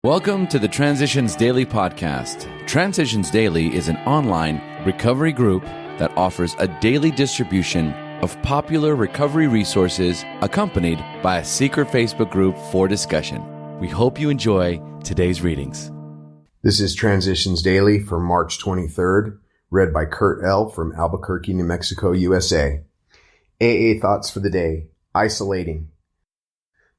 Welcome to the Transitions Daily podcast. Transitions Daily is an online recovery group that offers a daily distribution of popular recovery resources accompanied by a secret Facebook group for discussion. We hope you enjoy today's readings. This is Transitions Daily for March 23rd, read by Kurt L. from Albuquerque, New Mexico, USA. AA thoughts for the day: isolating.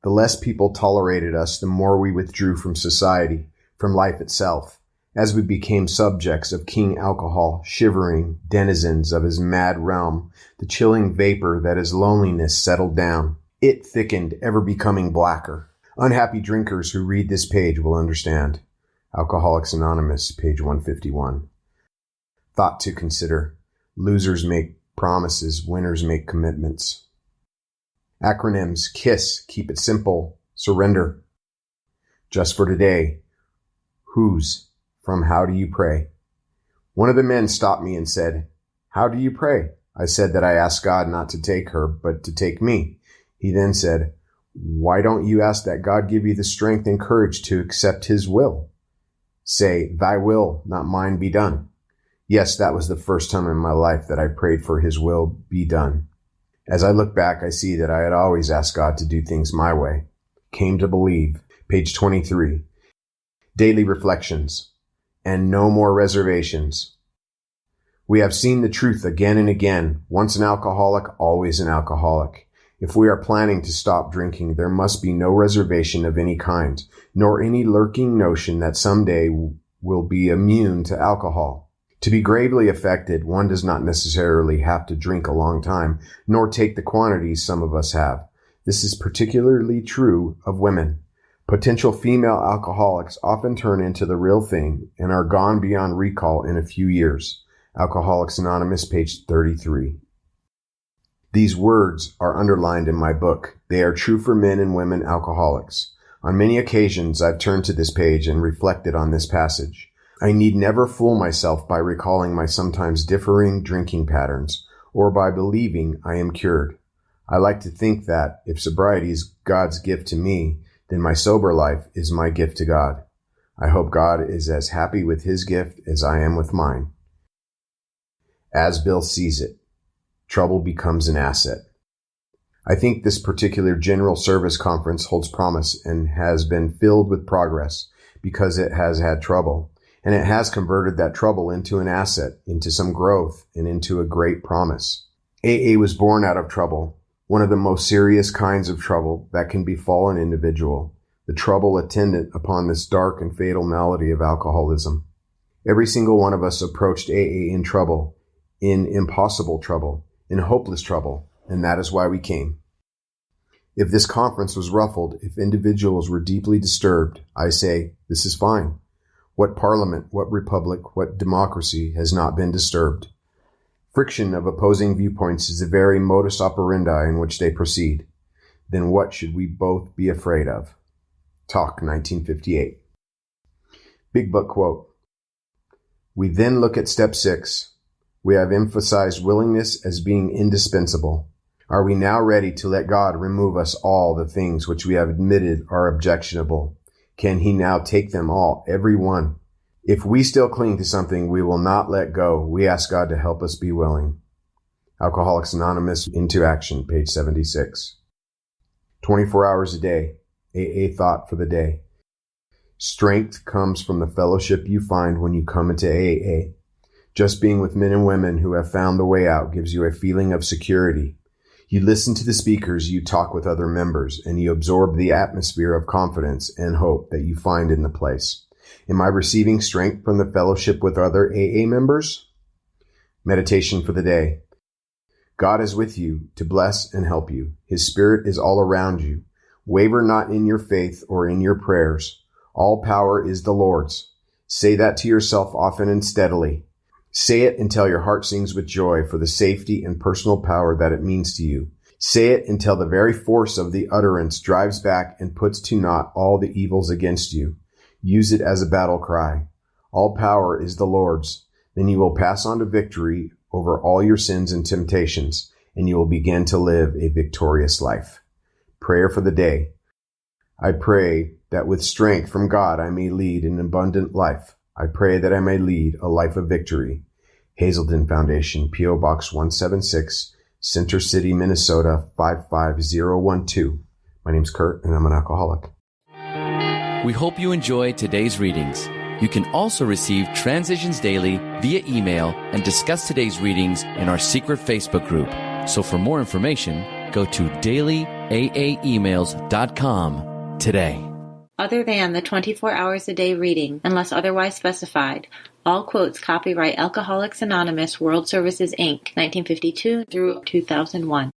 The less people tolerated us, the more we withdrew from society, from life itself, as we became subjects of King Alcohol, shivering denizens of his mad realm, the chilling vapor that his loneliness settled down. It thickened, ever becoming blacker. Unhappy drinkers who read this page will understand. Alcoholics Anonymous, page 151. Thought to consider: losers make promises, winners make commitments. Acronyms: KISS, keep it simple, surrender. Just for today: whose, from how do you pray? One of the men stopped me and said, "How do you pray?" I said that I asked God not to take her, but to take me. He then said, "Why don't you ask that God give you the strength and courage to accept his will? Say, thy will, not mine, be done." Yes, that was the first time in my life that I prayed for his will be done. As I look back, I see that I had always asked God to do things my way. Came to believe, page 23. Daily reflections. And no more reservations. We have seen the truth again and again. Once an alcoholic, always an alcoholic. If we are planning to stop drinking, there must be no reservation of any kind, nor any lurking notion that someday we'll be immune to alcohol. To be gravely affected, one does not necessarily have to drink a long time, nor take the quantities some of us have. This is particularly true of women. Potential female alcoholics often turn into the real thing and are gone beyond recall in a few years. Alcoholics Anonymous, page 33. These words are underlined in my book. They are true for men and women alcoholics. On many occasions, I've turned to this page and reflected on this passage. I need never fool myself by recalling my sometimes differing drinking patterns, or by believing I am cured. I like to think that if sobriety is God's gift to me, then my sober life is my gift to God. I hope God is as happy with his gift as I am with mine. As Bill sees it, trouble becomes an asset. I think this particular General Service Conference holds promise and has been filled with progress because it has had trouble. And it has converted that trouble into an asset, into some growth, and into a great promise. AA was born out of trouble, one of the most serious kinds of trouble that can befall an individual, the trouble attendant upon this dark and fatal malady of alcoholism. Every single one of us approached AA in trouble, in impossible trouble, in hopeless trouble, and that is why we came. If this conference was ruffled, if individuals were deeply disturbed, I say, this is fine. What parliament, what republic, what democracy has not been disturbed? Friction of opposing viewpoints is the very modus operandi in which they proceed. Then what should we both be afraid of? Talk, 1958. Big Book quote. We then look at step 6. We have emphasized willingness as being indispensable. Are we now ready to let God remove us all the things which we have admitted are objectionable? Can he now take them all, every one? If we still cling to something we will not let go, we ask God to help us be willing. Alcoholics Anonymous, Into Action, page 76. 24 hours a day, AA thought for the day. Strength comes from the fellowship you find when you come into AA. Just being with men and women who have found the way out gives you a feeling of security. You listen to the speakers, you talk with other members, and you absorb the atmosphere of confidence and hope that you find in the place. Am I receiving strength from the fellowship with other AA members? Meditation for the day. God is with you to bless and help you. His Spirit is all around you. Waver not in your faith or in your prayers. All power is the Lord's. Say that to yourself often and steadily. Say it until your heart sings with joy for the safety and personal power that it means to you. Say it until the very force of the utterance drives back and puts to naught all the evils against you. Use it as a battle cry. All power is the Lord's. Then you will pass on to victory over all your sins and temptations, and you will begin to live a victorious life. Prayer for the day. I pray that with strength from God I may lead an abundant life. I pray that I may lead a life of victory. Hazelden Foundation, P.O. Box 176, Center City, Minnesota 55012. My name's Kurt, and I'm an alcoholic. We hope you enjoyed today's readings. You can also receive Transitions Daily via email and discuss today's readings in our secret Facebook group. So for more information, go to dailyaaemails.com today. Other than the 24 hours a day reading, unless otherwise specified, all quotes copyright Alcoholics Anonymous World Services, Inc., 1952 through 2001.